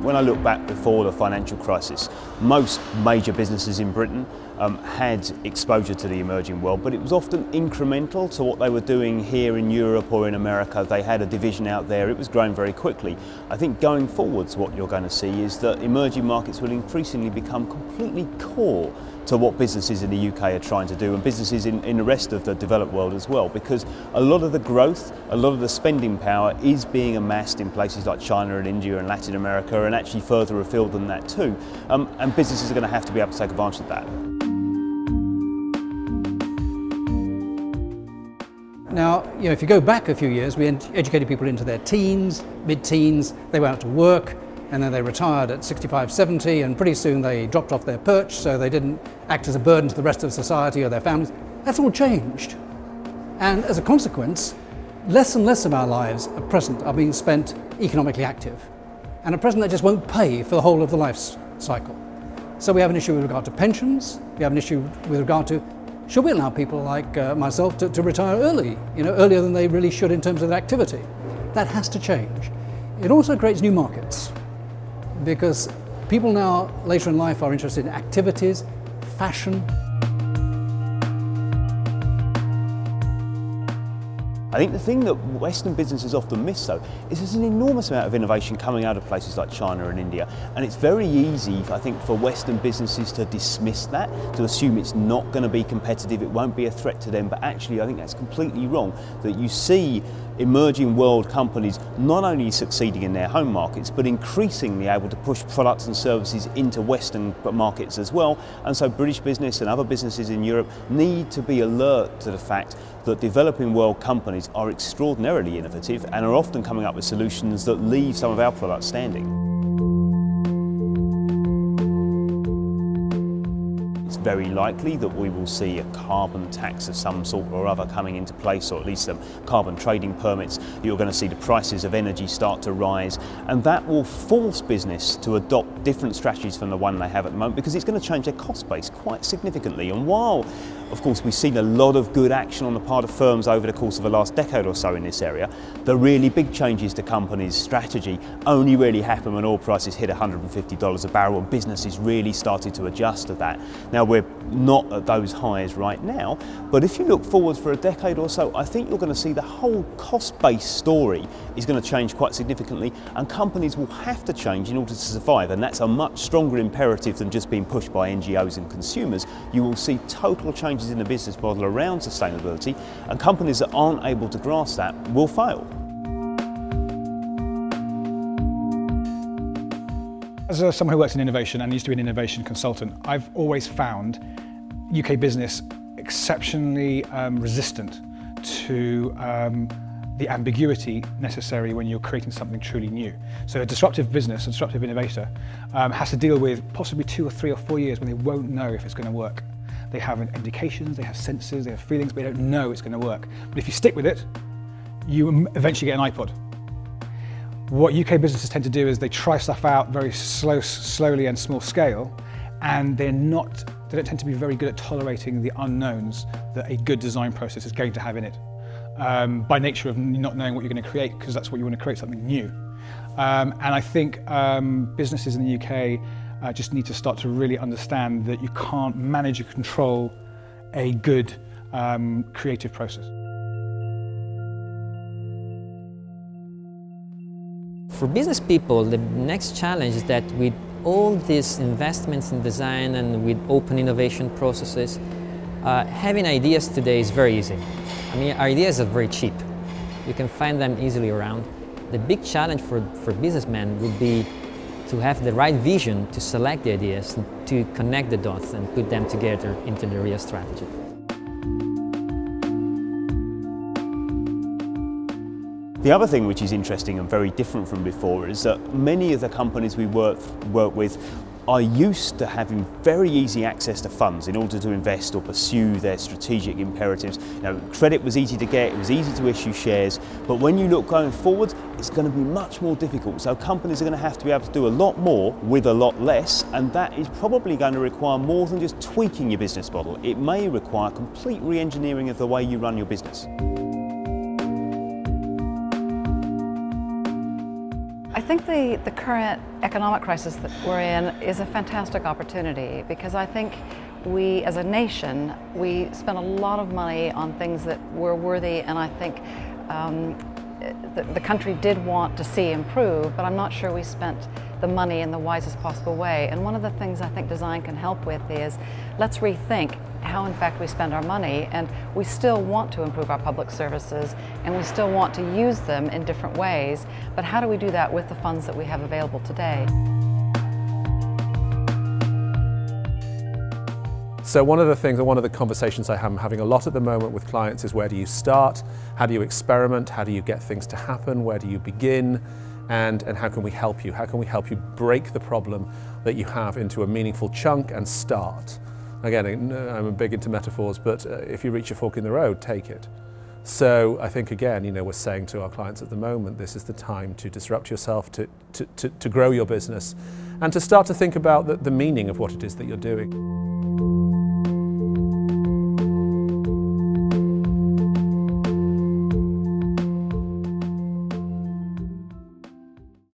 When I look back before the financial crisis, most major businesses in Britain had exposure to the emerging world, but it was often incremental to what they were doing here in Europe or in America. They had a division out there, it was growing very quickly. I think going forwards what you're going to see is that emerging markets will increasingly become completely core to what businesses in the UK are trying to do, and businesses in the rest of the developed world as well, because a lot of the growth, a lot of the spending power is being amassed in places like China and India and Latin America, and actually further afield than that too, and businesses are going to have to be able to take advantage of that. Now, if you go back a few years, we educated people into their teens, mid-teens, they went out to work, and then they retired at 65, 70, and pretty soon they dropped off their perch, so they didn't act as a burden to the rest of society or their families. That's all changed. And as a consequence, less and less of our lives at present are being spent economically active. And at present, they just won't pay for the whole of the life cycle. So we have an issue with regard to pensions, we have an issue with regard to, should we allow people like myself to retire early, earlier than they really should in terms of their activity? That has to change. It also creates new markets, because people now later in life are interested in activities, fashion. I think the thing that Western businesses often miss, though, is there's an enormous amount of innovation coming out of places like China and India, and it's very easy, I think, for Western businesses to dismiss that, to assume it's not going to be competitive, it won't be a threat to them, but actually I think that's completely wrong, that you see emerging world companies not only succeeding in their home markets, but increasingly able to push products and services into Western markets as well, and so British business and other businesses in Europe need to be alert to the fact that developing world companies are extraordinarily innovative and are often coming up with solutions that leave some of our products standing. It's very likely that we will see a carbon tax of some sort or other coming into place, or at least some carbon trading permits. You're going to see the prices of energy start to rise, and that will force business to adopt different strategies from the one they have at the moment, because it's going to change their cost base quite significantly. And while, of course, we've seen a lot of good action on the part of firms over the course of the last decade or so in this area, the really big changes to companies' strategy only really happen when oil prices hit $150 a barrel and businesses really started to adjust to that. Now, we're not at those highs right now, but if you look forward for a decade or so, I think you're going to see the whole cost-based story is going to change quite significantly, and companies will have to change in order to survive, and that's a much stronger imperative than just being pushed by NGOs and consumers. You will see total changes in the business model around sustainability, and companies that aren't able to grasp that will fail. As someone who works in innovation and used to be an innovation consultant, I've always found UK business exceptionally resistant to the ambiguity necessary when you're creating something truly new. So a disruptive business, a disruptive innovator, has to deal with possibly 2 or 3 or 4 years when they won't know if it's going to work. They have indications, they have senses, they have feelings, but they don't know it's going to work. But if you stick with it, you eventually get an iPod. What UK businesses tend to do is they try stuff out very slowly and small scale, and they don't tend to be very good at tolerating the unknowns that a good design process is going to have in it, by nature of not knowing what you're going to create, because that's what you want to create, something new. And I think businesses in the UK just need to start to really understand that you can't manage or control a good creative process. For business people, the next challenge is that with all these investments in design and with open innovation processes, having ideas today is very easy. I mean, ideas are very cheap. You can find them easily around. The big challenge for businessmen would be to have the right vision to select the ideas, to connect the dots and put them together into the real strategy. The other thing which is interesting and very different from before is that many of the companies we work with are used to having very easy access to funds in order to invest or pursue their strategic imperatives. Credit was easy to get, it was easy to issue shares, but when you look going forward, it's going to be much more difficult. So companies are going to have to be able to do a lot more with a lot less, and that is probably going to require more than just tweaking your business model. It may require complete re-engineering of the way you run your business. I think the current economic crisis that we're in is a fantastic opportunity, because I think we as a nation, we spend a lot of money on things that were worthy, and I think the country did want to see improve, but I'm not sure we spent the money in the wisest possible way. And one of the things I think design can help with is, let's rethink how in fact we spend our money, and we still want to improve our public services and we still want to use them in different ways, but how do we do that with the funds that we have available today? So one of the things, and one of the conversations I'm having a lot at the moment with clients is, where do you start? How do you experiment? How do you get things to happen? Where do you begin? And how can we help you? How can we help you break the problem that you have into a meaningful chunk and start? Again, I'm big into metaphors, but if you reach a fork in the road, take it. So I think, again, we're saying to our clients at the moment, this is the time to disrupt yourself, to grow your business, and to start to think about the meaning of what it is that you're doing.